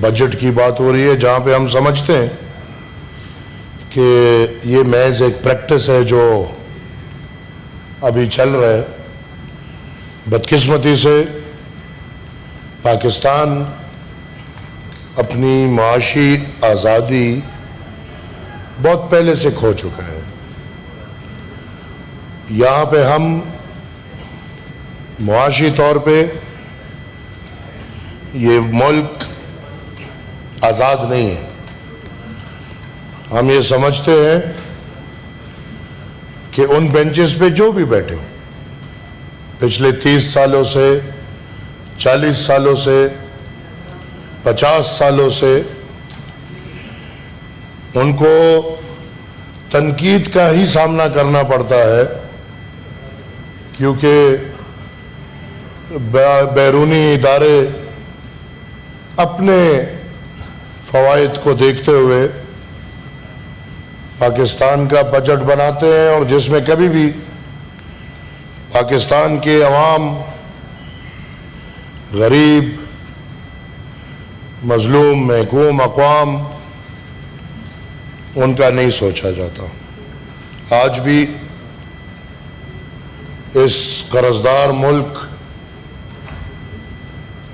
Budget کی بات ہو رہی ہے جہاں پہ ہم سمجھتے ہیں کہ یہ محض ایک پریکٹس ہے جو ابھی چل رہا ہے. بدقسمتی سے پاکستان اپنی معاشی آزادی بہت پہلے سے کھو چکا ہے. یہاں پہ ہم معاشی طور پہ یہ ملک آزاد نہیں ہے. ہم یہ سمجھتے ہیں کہ ان بینچز پہ جو بھی بیٹھے ہوں پچھلے 30 سالوں سے 40 سالوں سے 50 سالوں سے ان کو تنقید کا ہی سامنا کرنا پڑتا ہے، کیونکہ بیرونی ادارے اپنے فوائد کو دیکھتے ہوئے پاکستان کا بجٹ بناتے ہیں، اور جس میں کبھی بھی پاکستان کے عوام، غریب، مظلوم، محکوم اقوام ان کا نہیں سوچا جاتا. آج بھی اس قرضدار ملک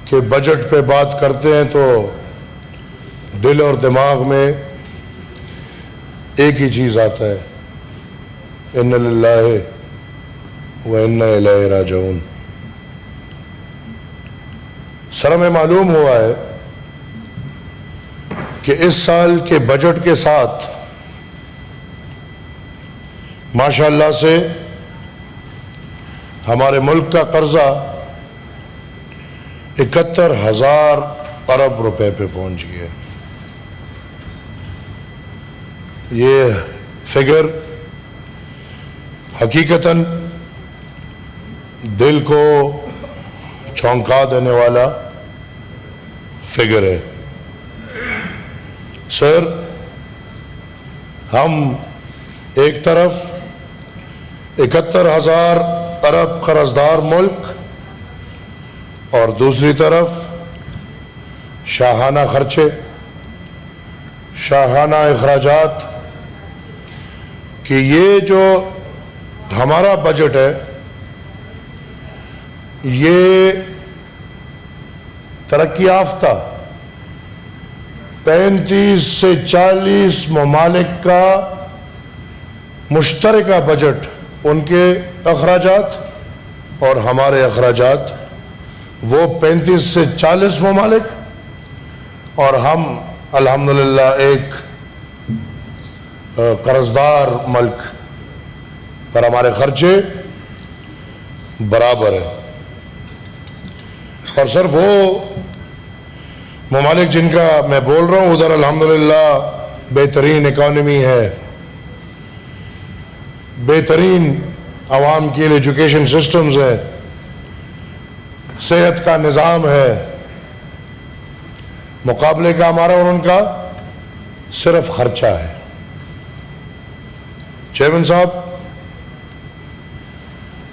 کے بجٹ پہ بات کرتے ہیں تو دل اور دماغ میں ایک ہی چیز آتا ہے، ان للہ و انا الیہ راجعون. سر ہمیں معلوم ہوا ہے کہ اس سال کے بجٹ کے ساتھ ماشاءاللہ سے ہمارے ملک کا قرضہ 71,000 ارب روپے پہ پہنچ گیا. یہ فگر حقیقتاً دل کو چونکا دینے والا فگر ہے. سر، ہم ایک طرف 71,000 ارب قرضدار ملک اور دوسری طرف شاہانہ خرچے، شاہانہ اخراجات، کہ یہ جو ہمارا بجٹ ہے یہ ترقی یافتہ 35 سے 40 ممالک کا مشترکہ بجٹ، ان کے اخراجات اور ہمارے اخراجات، وہ 35 سے 40 ممالک اور ہم الحمدللہ ایک قرضدار ملک پر ہمارے خرچے برابر ہیں. اور سر وہ ممالک جن کا میں بول رہا ہوں ادھر الحمدللہ بہترین اکانومی ہے، بہترین عوام کے لیے ایجوکیشن سسٹمز ہے، صحت کا نظام ہے. مقابلے کا ہمارا اور ان کا صرف خرچہ ہے. چیئرمین صاحب،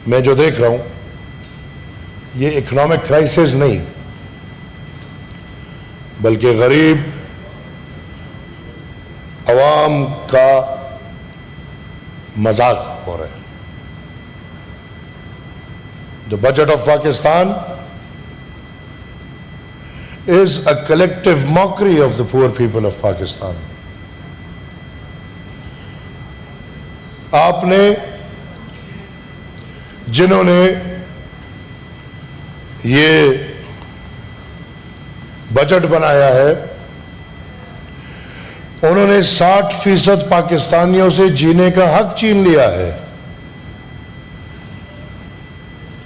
میں جو دیکھ رہا ہوں یہ اکنامک کرائسس نہیں بلکہ غریب عوام کا مذاق ہو رہا ہے. The budget of Pakistan is a collective mockery of the poor people of Pakistan. آپ نے جنہوں نے یہ بجٹ بنایا ہے انہوں نے 60% پاکستانیوں سے جینے کا حق چھین لیا ہے.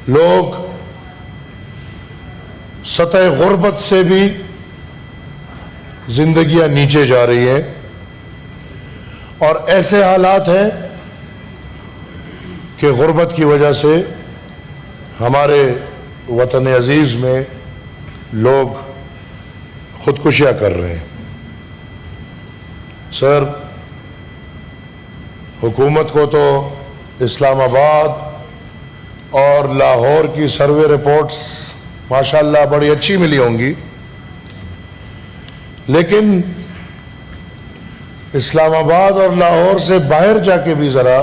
لوگ سطح غربت سے بھی زندگیاں نیچے جا رہی ہیں اور ایسے حالات ہیں کہ غربت کی وجہ سے ہمارے وطن عزیز میں لوگ خودکشیاں کر رہے ہیں. سر، حکومت کو تو اسلام آباد اور لاہور کی سروے رپورٹس ماشاءاللہ بڑی اچھی ملی ہوں گی، لیکن اسلام آباد اور لاہور سے باہر جا کے بھی ذرا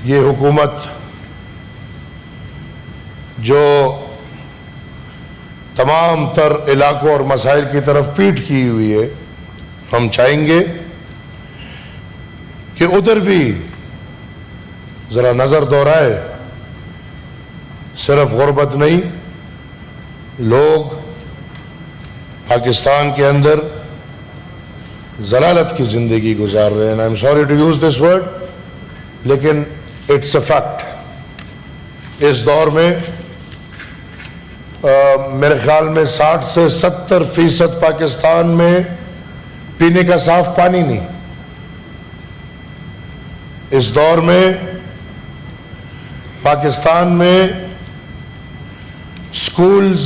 یہ حکومت جو تمام تر علاقوں اور مسائل کی طرف پیٹ کی ہوئی ہے، ہم چاہیں گے کہ ادھر بھی ذرا نظر دورائے. صرف غربت نہیں، لوگ پاکستان کے اندر ضلالت کی زندگی گزار رہے ہیں. I am sorry to use this word, لیکن اٹس اے فیکٹ. اس دور میں میرے خیال میں 60 سے 70% پاکستان میں پینے کا صاف پانی نہیں. اس دور میں پاکستان میں سکولز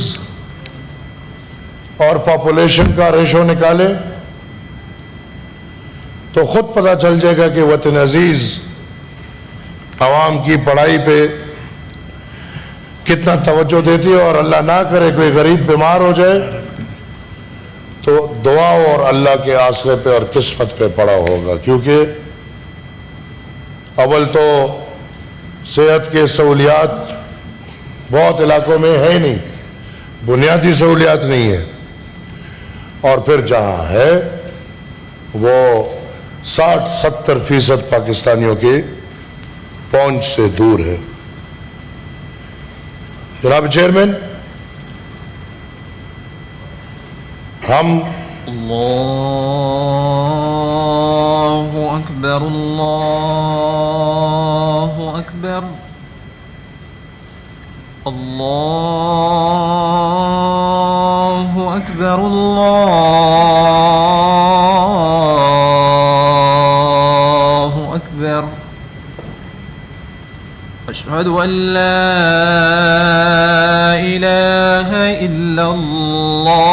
اور پاپولیشن کا ریشو نکالے تو خود پتہ چل جائے گا کہ وطن عزیز عوام کی پڑھائی پہ کتنا توجہ دیتی ہے. اور اللہ نہ کرے کوئی غریب بیمار ہو جائے تو دعا اور اللہ کے آسرے پہ اور قسمت پہ پڑا ہوگا، کیونکہ اول تو صحت کے سہولیات بہت علاقوں میں ہے نہیں، بنیادی سہولیات نہیں ہے، اور پھر جہاں ہے وہ 60-70% پاکستانیوں کی پہنچ سے دور ہے. جناب چیئرمین، ہم اللہ اکبر اللہ اکبر اللہ اکبر اللہ اکبر اشہد ان لا الہ الا اللہ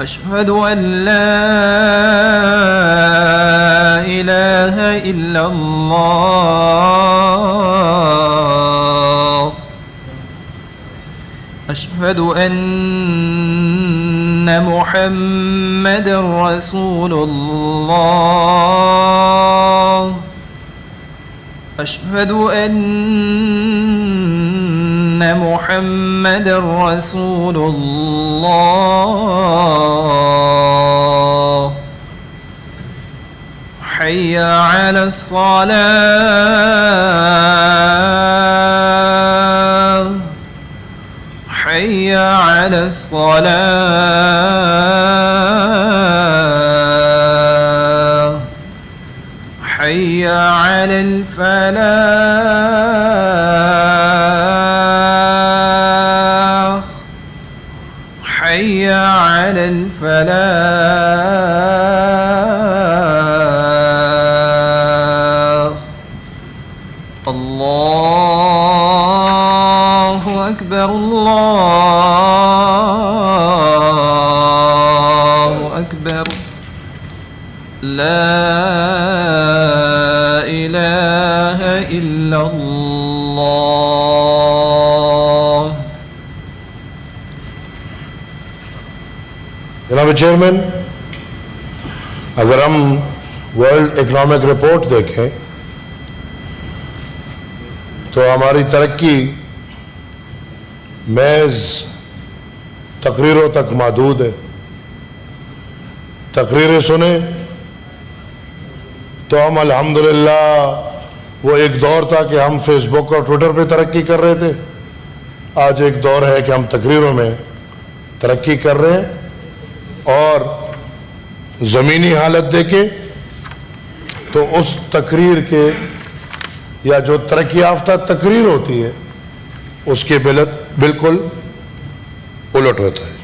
اشہد ان لا الہ الا اللہ اشہد ان محمد رسول اللہ اشہد ان محمد رسول اللہ حی علی الصلاة حی علی الصلاة حی علی الفلاح حی علی الفلاح اللہ اکبر اللہ اکبر لا الہ الا اللہ. جناب چیئرمین، اگر ہم ورلڈ اکنامک رپورٹ دیکھیں تو ہماری ترقی محض تقریروں تک محدود ہے. تقریریں سنیں تو ہم الحمدللہ، وہ ایک دور تھا کہ ہم فیس بک اور ٹویٹر پہ ترقی کر رہے تھے، آج ایک دور ہے کہ ہم تقریروں میں ترقی کر رہے ہیں. اور زمینی حالت دیکھیں تو اس تقریر کے یا جو ترقی یافتہ تقریر ہوتی ہے اس کے بالکل الٹ ہوتا ہے.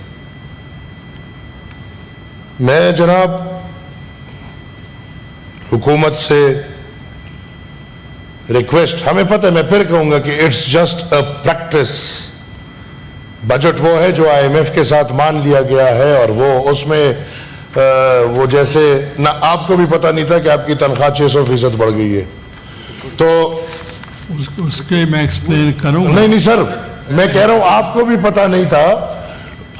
میں جناب حکومت سے ریکویسٹ، ہمیں پتہ ہے، میں پھر کہوں گا کہ it's just a practice. Budget وہ ہے جو آئی ایم ایف کے ساتھ مان لیا گیا ہے، اور وہ اس میں وہ جیسے نہ آپ کو بھی پتہ نہیں تھا کہ آپ کی تنخواہ 600% بڑھ گئی ہے. تو اس کے میں ایکسپلین کروں گا. نہیں سر، میں کہہ رہا ہوں آپ کو بھی پتہ نہیں تھا.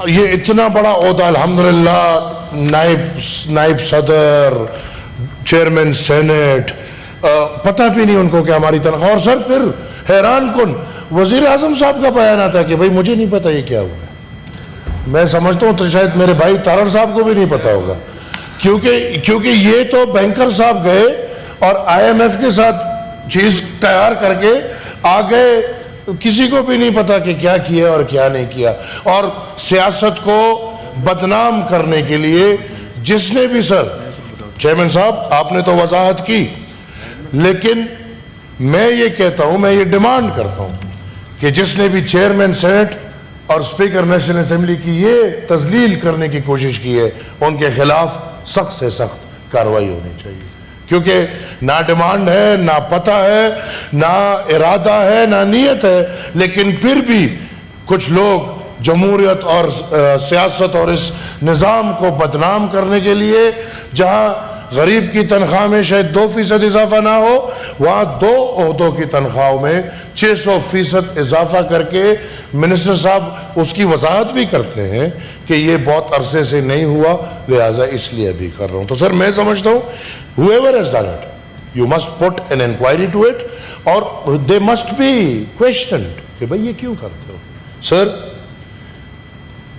یہ اتنا بڑا عہدہ الحمدللہ, نائب صدر, چیئرمین سینٹ, پتہ بھی نہیں ان کو کہ ہماری تنخواہ. اور سر پھر حیران کن وزیر اعظم صاحب کا بیان آتا ہے کہ بھائی مجھے نہیں پتہ یہ کیا ہوا ہے. میں سمجھتا ہوں تو شاید میرے بھائی تارڑ صاحب کو بھی نہیں پتہ ہوگا, کیونکہ یہ تو بینکر صاحب گئے اور IMF کے ساتھ چیز تیار کر کے آ گئے, کسی کو بھی نہیں پتا کہ کیا کیا اور کیا نہیں کیا. اور سیاست کو بدنام کرنے کے لیے جس نے بھی, سر چیئرمین صاحب آپ نے تو وضاحت کی, لیکن میں یہ کہتا ہوں, میں یہ ڈیمانڈ کرتا ہوں کہ جس نے بھی چیئرمین سینٹ اور اسپیکر نیشنل اسمبلی کی یہ تذلیل کرنے کی کوشش کی ہے, ان کے خلاف سخت سے سخت کارروائی ہونی چاہیے. کیونکہ نہ ڈیمانڈ ہے, نہ پتہ ہے, نہ ارادہ ہے, نہ نیت ہے, لیکن پھر بھی کچھ لوگ جمہوریت اور سیاست اور اس نظام کو بدنام کرنے کے لیے, جہاں غریب کی تنخواہ میں شاید 2% اضافہ نہ ہو, وہاں 2 عہدوں کی تنخواہوں میں 600% اضافہ کر کے منسٹر صاحب اس کی وضاحت بھی کرتے ہیں کہ یہ بہت عرصے سے نہیں ہوا, لہٰذا اس لیے بھی کر رہا ہوں. تو سر میں سمجھتا ہوں whoever has done it, you must put an inquiry to it, اور they must be questioned کہ بھئی یہ کیوں کرتے ہو. سر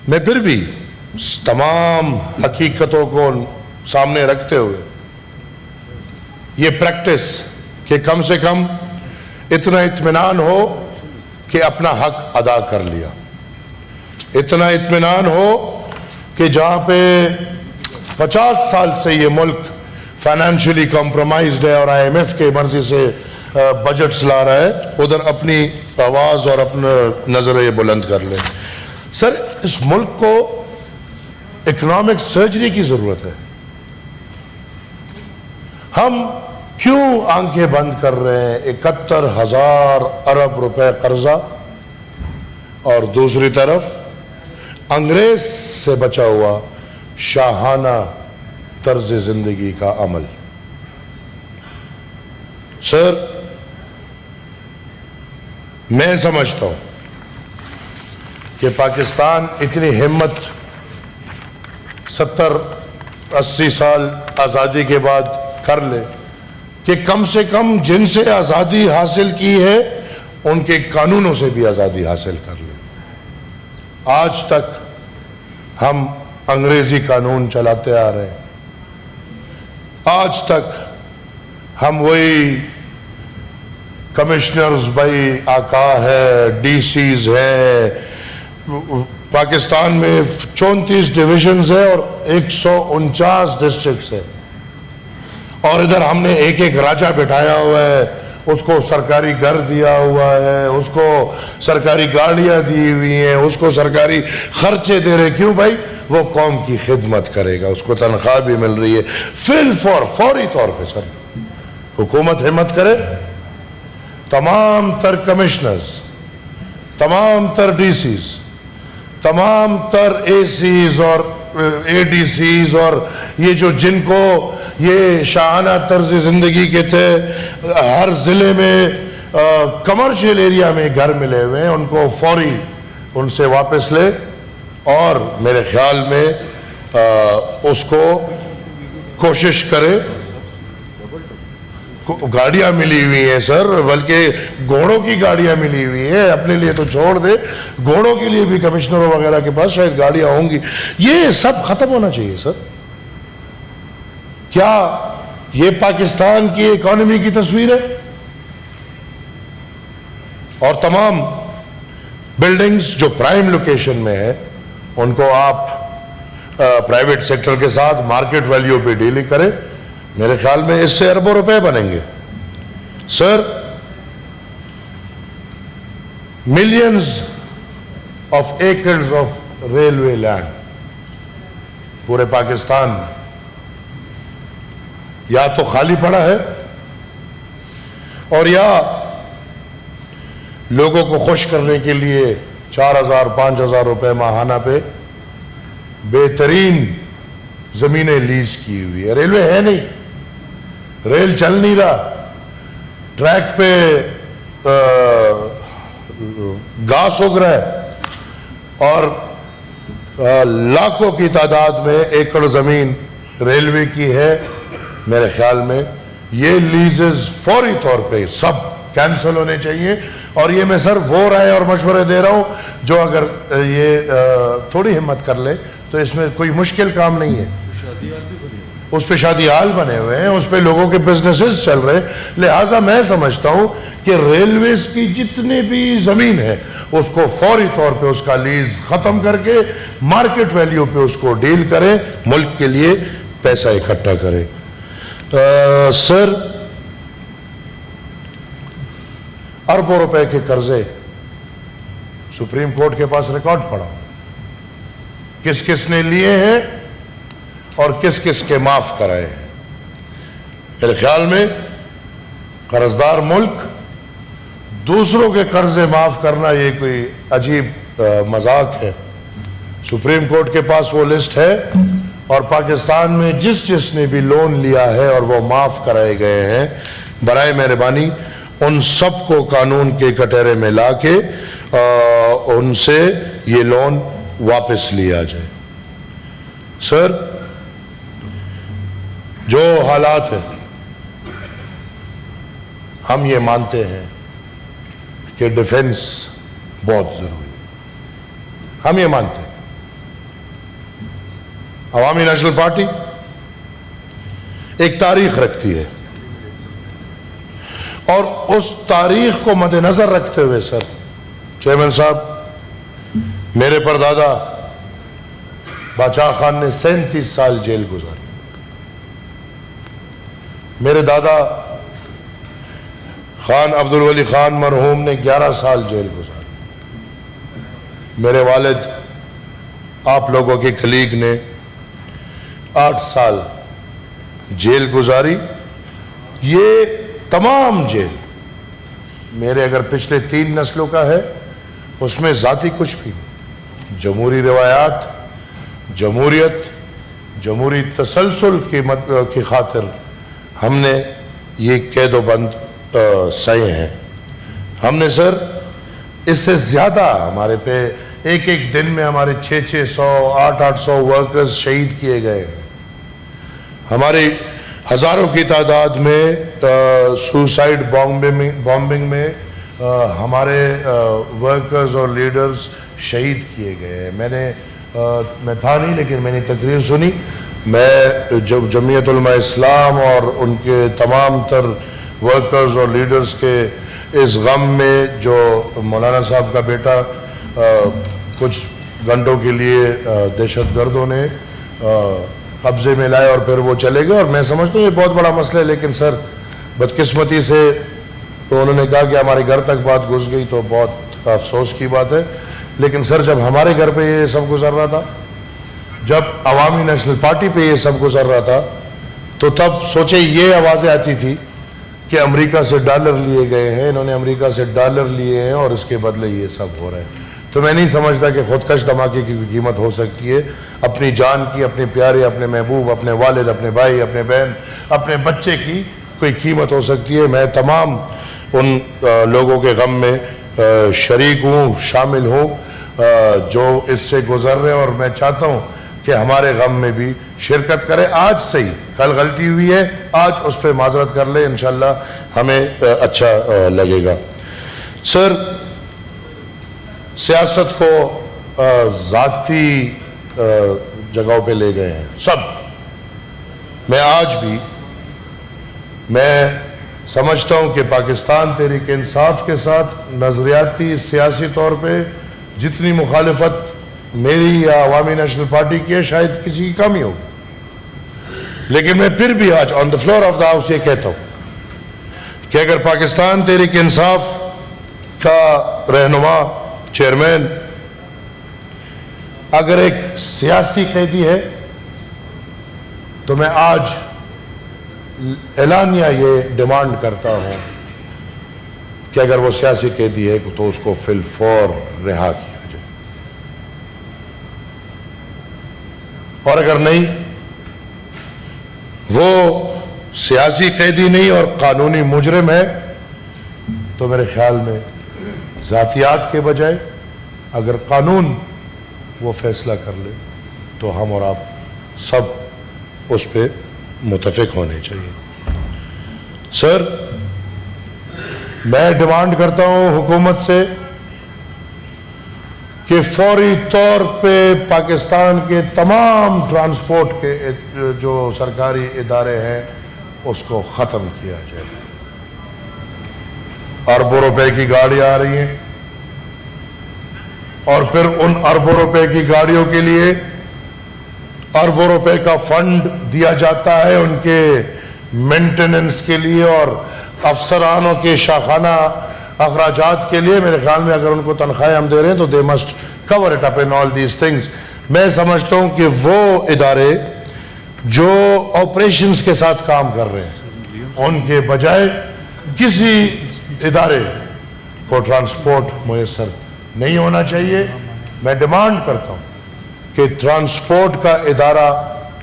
میں پھر بھی تمام حقیقتوں کو سامنے رکھتے ہوئے یہ پریکٹس کہ کم سے کم اتنا اطمینان ہو کہ اپنا حق ادا کر لیا, اتنا اطمینان ہو کہ جہاں پہ 50 سال سے یہ ملک فائنینشلی کمپرومائزڈ ہے اور IMF کے مرضی سے بجٹس لا رہا ہے, ادھر اپنی آواز اور اپنا نظریں بلند کر لیں. سر اس ملک کو اکنامک سرجری کی ضرورت ہے. ہم کیوں آنکھیں بند کر رہے ہیں؟ 71,000 ارب روپے قرضہ اور دوسری طرف انگریز سے بچا ہوا شاہانہ طرز زندگی کا عمل. سر میں سمجھتا ہوں کہ پاکستان اتنی ہمت 70-80 سال آزادی کے بعد کر لے کہ کم سے کم جن سے آزادی حاصل کی ہے ان کے قانونوں سے بھی آزادی حاصل کر لے. آج تک ہم انگریزی قانون چلاتے آ رہے ہیں, آج تک ہم وہی کمشنرز بھائی آقا ہے, DCs ہے, پاکستان میں 34 ڈویژنز ہے اور 149 ڈسٹرکٹس ہے, اور ادھر ہم نے ایک ایک راجہ بٹھایا ہوا ہے, اس کو سرکاری گھر دیا ہوا ہے, اس کو سرکاری گاڑیاں دی ہوئی ہیں, اس کو سرکاری خرچے دے رہے. کیوں بھائی؟ وہ قوم کی خدمت کرے گا, اس کو تنخواہ بھی مل رہی ہے. فوری طور پہ سر حکومت ہمت کرے, تمام تر کمشنرز, تمام تر DCs, تمام تر ACs اور ADCs اور یہ جو جن کو یہ شاہانہ طرز زندگی کے تھے, ہر ضلع میں کمرشل ایریا میں گھر ملے ہوئے ہیں, ان کو فوری ان سے واپس لے, اور میرے خیال میں اس کو کوشش کرے. گاڑیاں ملی ہوئی ہیں سر, بلکہ گھوڑوں کی گاڑیاں ملی ہوئی ہیں, اپنے لیے تو چھوڑ دے, گھوڑوں کے لیے بھی کمشنروں وغیرہ کے پاس شاید گاڑیاں ہوں گی. یہ سب ختم ہونا چاہیے سر. کیا یہ پاکستان کی اکانومی کی تصویر ہے؟ اور تمام بلڈنگز جو پرائم لوکیشن میں ہے ان کو آپ پرائیویٹ سیکٹر کے ساتھ مارکیٹ ویلیو پہ ڈیل کریں, میرے خیال میں اس سے اربوں روپے بنیں گے. Sir millions of acres of railway land پورے پاکستان میں یا تو خالی پڑا ہے, اور یا لوگوں کو خوش کرنے کے لیے 4,000-5,000 روپے ماہانہ پہ بہترین زمینیں لیز کی ہوئی ہے. ریلوے ہے نہیں, ریل چل نہیں رہا, ٹریک پہ گھاس اگ رہا ہے اور لاکھوں کی تعداد میں ایکڑ زمین ریلوے کی ہے. میرے خیال میں یہ لیزز فوری طور پہ سب کینسل ہونے چاہیے. اور یہ میں صرف وہ رائے اور مشورے دے رہا ہوں جو اگر یہ تھوڑی ہمت کر لے تو اس میں کوئی مشکل کام نہیں ہے. اس پہ شادی حال بنے ہوئے ہیں, اس پہ لوگوں کے بزنسز چل رہے. لہٰذا میں سمجھتا ہوں کہ ریلویز کی جتنے بھی زمین ہے اس کو فوری طور پہ اس کا لیز ختم کر کے مارکیٹ ویلیو پہ اس کو ڈیل کریں, ملک کے لیے پیسہ اکٹھا کریں. سر, اربوں روپے کے قرضے سپریم کورٹ کے پاس ریکارڈ پڑا, کس کس نے لیے ہیں اور کس کس کے معاف کرائے ہیں. میرے خیال میں قرضدار ملک دوسروں کے قرضے معاف کرنا یہ کوئی عجیب مذاق ہے. سپریم کورٹ کے پاس وہ لسٹ ہے اور پاکستان میں جس نے بھی لون لیا ہے اور وہ معاف کرائے گئے ہیں, برائے مہربانی ان سب کو قانون کے کٹہرے میں لا کے ان سے یہ لون واپس لیا جائے. سر, جو حالات ہیں ہم یہ مانتے ہیں کہ ڈیفنس بہت ضروری ہے, ہم یہ مانتے ہیں. عوامی نیشنل پارٹی ایک تاریخ رکھتی ہے اور اس تاریخ کو مد نظر رکھتے ہوئے سر چیئرمین صاحب, میرے پردادا باچا خان نے 37 سال جیل گزاری, میرے دادا خان عبدالولی خان مرحوم نے 11 سال جیل گزاری, میرے والد آپ لوگوں کے کلیگ نے 8 سال جیل گزاری. یہ تمام جیل میرے اگر پچھلے 3 نسلوں کا ہے اس میں ذاتی کچھ بھی نہیں. جمہوری روایات, جمہوریت, جمہوری تسلسل کی خاطر ہم نے یہ قید و بند سہے ہیں. ہم نے سر اس سے زیادہ ہمارے پہ ایک دن میں ہمارے 600 800 ورکرز شہید کیے گئے ہیں. ہماری ہزاروں کی تعداد میں سوسائڈ بامبنگ میں ہمارے ورکرز اور لیڈرز شہید کیے گئے ہیں. میں تھا نہیں لیکن میں نے تقریر سنی. میں جب جمعیت علماء اسلام اور ان کے تمام تر ورکرز اور لیڈرز کے اس غم میں جو مولانا صاحب کا بیٹا کچھ گھنٹوں کے لیے دہشت گردوں نے قبضے میں لائے اور پھر وہ چلے گئے, اور میں سمجھتا ہوں یہ بہت بڑا مسئلہ ہے, لیکن سر بدقسمتی سے تو انہوں نے کہا کہ ہمارے گھر تک بات گھس گئی تو بہت افسوس کی بات ہے. لیکن سر جب ہمارے گھر پہ یہ سب گزر رہا تھا, جب عوامی نیشنل پارٹی پہ یہ سب گزر رہا تھا, تو تب سوچے یہ آوازیں آتی تھی کہ امریکہ سے ڈالر لیے گئے ہیں, انہوں نے امریکہ سے ڈالر لیے ہیں اور اس کے بدلے یہ سب ہو رہا ہے. تو میں نہیں سمجھتا کہ خودکش دھماکے کی قیمت ہو سکتی ہے. اپنی جان کی, اپنے پیارے, اپنے محبوب, اپنے والد, اپنے بھائی, اپنے بہن, اپنے بچے کی کوئی قیمت ہو سکتی ہے. میں تمام ان لوگوں کے غم میں شریک ہوں, شامل ہوں جو اس سے گزر رہے ہیں, اور میں چاہتا ہوں کہ ہمارے غم میں بھی شرکت کرے. آج سے ہی, کل غلطی ہوئی ہے, آج اس پہ معذرت کر لے, انشاءاللہ ہمیں اچھا لگے گا. سر, سیاست کو ذاتی جگہوں پہ لے گئے ہیں سب. میں آج بھی میں سمجھتا ہوں کہ پاکستان تحریک انصاف کے ساتھ نظریاتی سیاسی طور پہ جتنی مخالفت میری یا عوامی نیشنل پارٹی کی ہے شاید کسی کی کم ہی ہوگی, لیکن میں پھر بھی آج on the floor of the house یہ کہتا ہوں کہ اگر پاکستان تحریک انصاف کا رہنما چیئرمین اگر ایک سیاسی قیدی ہے تو میں آج اعلانیہ یہ ڈیمانڈ کرتا ہوں کہ اگر وہ سیاسی قیدی ہے تو اس کو فی الفور رہا کیا جائے, اور اگر نہیں وہ سیاسی قیدی نہیں اور قانونی مجرم ہے تو میرے خیال میں ذاتیات کے بجائے اگر قانون وہ فیصلہ کر لے تو ہم اور آپ سب اس پہ متفق ہونے چاہیے. سر، میں ڈیمانڈ کرتا ہوں حکومت سے کہ فوری طور پہ پاکستان کے تمام ٹرانسپورٹ کے جو سرکاری ادارے ہیں اس کو ختم کیا جائے. اربوں روپے کی گاڑیاں آ رہی ہیں اور پھر ان اربوں روپے کی گاڑیوں کے لیے اربوں روپے کا فنڈ دیا جاتا ہے ان کے مینٹیننس کے لیے اور افسرانوں کے شاخانہ اخراجات کے لیے. میرے خیال میں اگر ان کو تنخواہیں ہم دے رہے ہیں تو they must cover it up in all these things. میں سمجھتا ہوں کہ وہ ادارے جو آپریشنز کے ساتھ کام کر رہے ہیں ان کے بجائے کسی ادارے کو ٹرانسپورٹ میسر نہیں ہونا چاہیے. میں ڈیمانڈ کرتا ہوں کہ ٹرانسپورٹ کا ادارہ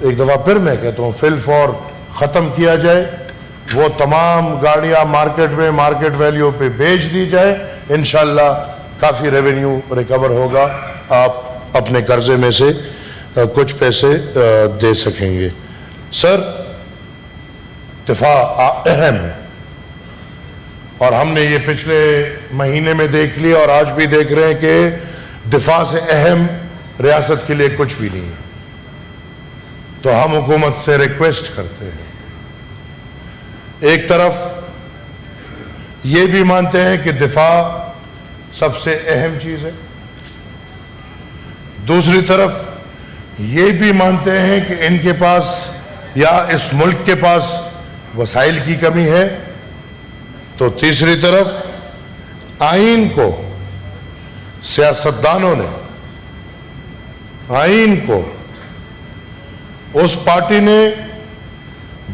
ایک دفعہ پھر میں کہتا ہوں فی الفور ختم کیا جائے. وہ تمام گاڑیاں مارکیٹ میں مارکیٹ ویلیو پہ بیچ دی جائے. انشاءاللہ کافی ریونیو ریکور ہوگا. آپ اپنے قرضے میں سے کچھ پیسے دے سکیں گے. سر، دفاع اہم ہے اور ہم نے یہ پچھلے مہینے میں دیکھ لیا اور آج بھی دیکھ رہے ہیں کہ دفاع سے اہم ریاست کے لیے کچھ بھی نہیں ہے. تو ہم حکومت سے ریکویسٹ کرتے ہیں، ایک طرف یہ بھی مانتے ہیں کہ دفاع سب سے اہم چیز ہے، دوسری طرف یہ بھی مانتے ہیں کہ ان کے پاس یا اس ملک کے پاس وسائل کی کمی ہے. تو تیسری طرف آئین کو سیاستدانوں نے آئین کو اس پارٹی نے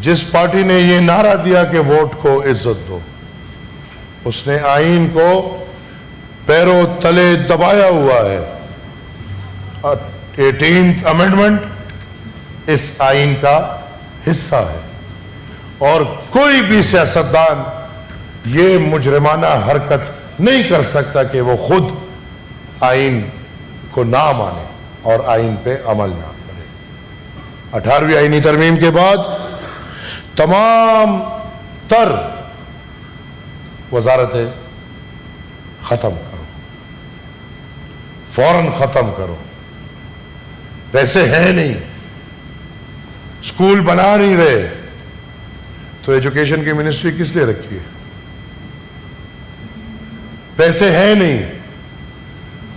جس پارٹی نے یہ نعرہ دیا کہ ووٹ کو عزت دو، اس نے آئین کو پیروں تلے دبایا ہوا ہے. 18th امینڈمنٹ اس آئین کا حصہ ہے اور کوئی بھی سیاستدان یہ مجرمانہ حرکت نہیں کر سکتا کہ وہ خود آئین کو نہ مانے اور آئین پہ عمل نہ کرے. 18ویں آئینی ترمیم کے بعد تمام تر وزارتیں ختم کرو، فوراً ختم کرو. پیسے ہیں نہیں، اسکول بنا نہیں رہے تو ایجوکیشن کی منسٹری کس لیے رکھی ہے؟ پیسے ہیں نہیں،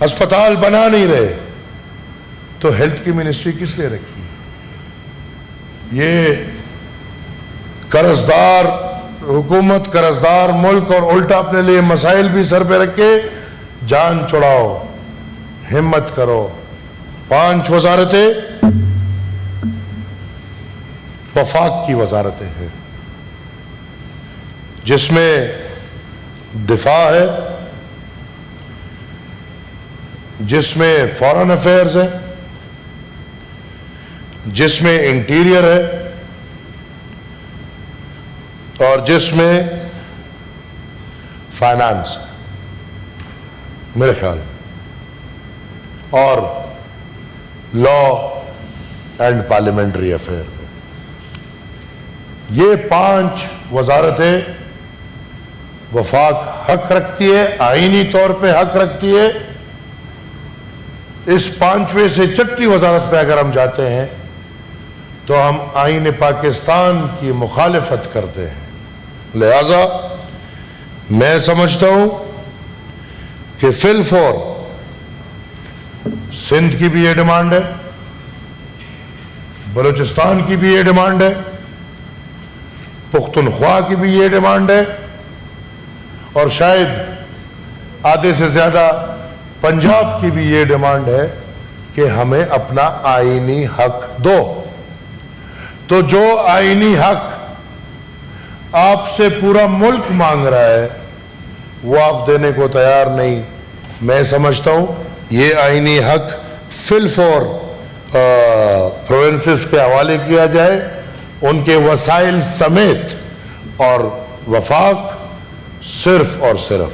اسپتال بنا نہیں رہے تو ہیلتھ کی منسٹری کس لیے رکھی ہے؟ یہ قرضدار حکومت، قرضدار ملک اور الٹا اپنے لیے مسائل بھی سر پہ رکھ کے جان چھڑاؤ، ہمت کرو. 5 وزارتیں وفاق کی وزارتیں ہیں جس میں دفاع ہے، جس میں فارن افیئرز ہے، جس میں انٹیریئر ہے اور جس میں فائنانس ہے میرے خیال میں، اور لا اینڈ پارلیمنٹری افیئرز. یہ 5 وزارتیں وفاق حق رکھتی ہے، آئینی طور پہ حق رکھتی ہے. اس 5ویں سے 6ٹی وزارت پہ اگر ہم جاتے ہیں تو ہم آئین پاکستان کی مخالفت کرتے ہیں. لہذا میں سمجھتا ہوں کہ فی الفور سندھ کی بھی یہ ڈیمانڈ ہے، بلوچستان کی بھی یہ ڈیمانڈ ہے، پختونخوا کی بھی یہ ڈیمانڈ ہے اور شاید آدھے سے زیادہ پنجاب کی بھی یہ ڈیمانڈ ہے کہ ہمیں اپنا آئینی حق دو. تو جو آئینی حق آپ سے پورا ملک مانگ رہا ہے وہ آپ دینے کو تیار نہیں. میں سمجھتا ہوں یہ آئینی حق فی الفور پروونسز کے حوالے کیا جائے ان کے وسائل سمیت، اور وفاق صرف اور صرف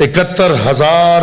71,000